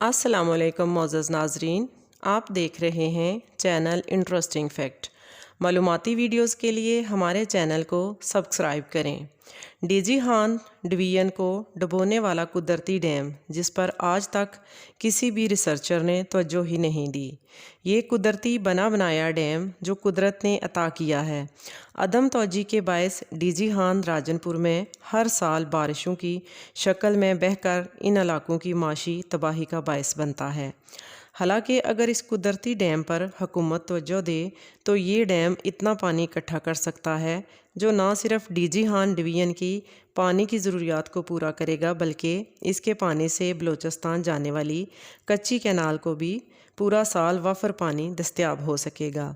السلام علیکم معزز ناظرین، آپ دیکھ رہے ہیں چینل انٹرسٹنگ فیکٹ۔ معلوماتی ویڈیوز کے لیے ہمارے چینل کو سبسکرائب کریں۔ ڈی جی ہان ڈویژن کو ڈبونے والا قدرتی ڈیم جس پر آج تک کسی بھی ریسرچر نے توجہ ہی نہیں دی۔ یہ قدرتی بنا بنایا ڈیم جو قدرت نے عطا کیا ہے، عدم توجہ کے باعث ڈی جی ہان راجن پور میں ہر سال بارشوں کی شکل میں بہہ کر ان علاقوں کی معاشی تباہی کا باعث بنتا ہے۔ حالانکہ اگر اس قدرتی ڈیم پر حکومت توجہ دے تو یہ ڈیم اتنا پانی اکٹھا کر سکتا ہے جو نہ صرف ڈی جی ہان ڈویژن کی پانی کی ضروریات کو پورا کرے گا بلکہ اس کے پانی سے بلوچستان جانے والی کچی کینال کو بھی پورا سال وفر پانی دستیاب ہو سکے گا۔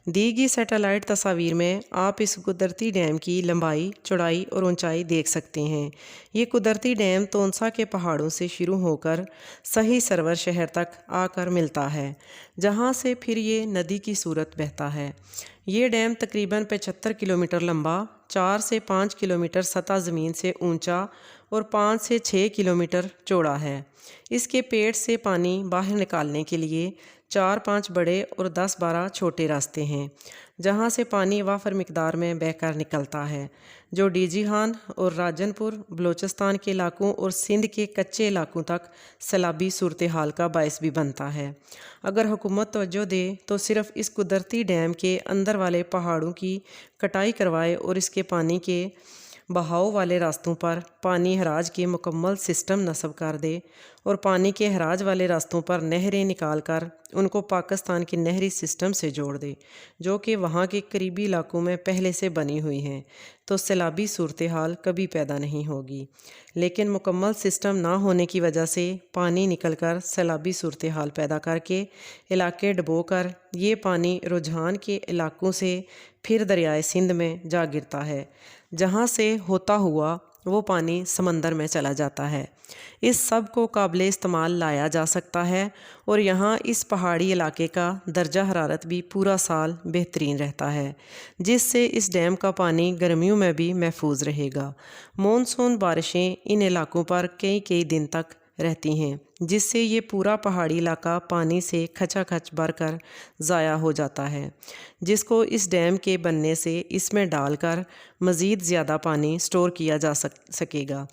دی گئی سیٹلائٹ تصاویر میں آپ اس قدرتی ڈیم کی لمبائی، چوڑائی اور اونچائی دیکھ سکتے ہیں۔ یہ قدرتی ڈیم تونسا کے پہاڑوں سے شروع ہو کر صحیح سرور شہر تک آ کر ملتا ہے، جہاں سے پھر یہ ندی کی صورت بہتا ہے۔ یہ ڈیم تقریباً 75 کلومیٹر لمبا، 4 سے 5 کلومیٹر سطح زمین سے اونچا اور 5 سے 6 کلومیٹر چوڑا ہے۔ اس کے پیٹ سے پانی باہر نکالنے کے لیے 4-5 بڑے اور 10-12 چھوٹے راستے ہیں، جہاں سے پانی وافر مقدار میں بہہ کر نکلتا ہے، جو ڈی جی ہان اور راجن پور، بلوچستان کے علاقوں اور سندھ کے کچے علاقوں تک سیلابی صورتحال کا باعث بھی بنتا ہے۔ اگر حکومت توجہ دے تو صرف اس قدرتی ڈیم کے اندر والے پہاڑوں کی کٹائی کروائے اور اس کے پانی کے بہاؤ والے راستوں پر پانی حراج کے مکمل سسٹم نصب کر دے اور پانی کے حراج والے راستوں پر نہریں نکال کر ان کو پاکستان کے نہری سسٹم سے جوڑ دے جو کہ وہاں کے قریبی علاقوں میں پہلے سے بنی ہوئی ہیں، تو سیلابی صورتحال کبھی پیدا نہیں ہوگی۔ لیکن مکمل سسٹم نہ ہونے کی وجہ سے پانی نکل کر سیلابی صورتحال پیدا کر کے علاقے ڈبو کر یہ پانی رجحان کے علاقوں سے پھر دریائے سندھ میں جا گرتا ہے، جہاں سے ہوتا ہوا وہ پانی سمندر میں چلا جاتا ہے۔ اس سب کو قابل استعمال لایا جا سکتا ہے اور یہاں اس پہاڑی علاقے کا درجہ حرارت بھی پورا سال بہترین رہتا ہے، جس سے اس ڈیم کا پانی گرمیوں میں بھی محفوظ رہے گا۔ مونسون بارشیں ان علاقوں پر کئی دن تک رہتی ہیں، جس سے یہ پورا پہاڑی علاقہ پانی سے کھچا کھچ بھر کر ضائع ہو جاتا ہے، جس کو اس ڈیم کے بننے سے اس میں ڈال کر مزید زیادہ پانی سٹور کیا جا سکے گا،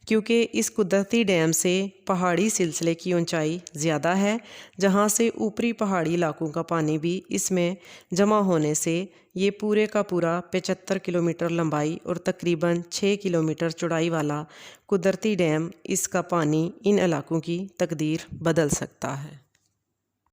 کیونکہ اس قدرتی ڈیم سے پہاڑی سلسلے کی اونچائی زیادہ ہے، جہاں سے اوپری پہاڑی علاقوں کا پانی بھی اس میں جمع ہونے سے یہ پورے کا پورا 75 کلومیٹر لمبائی اور تقریباً 6 کلومیٹر چوڑائی والا قدرتی ڈیم اس کا پانی ان علاقوں کی تقدیر بدل سکتا ہے۔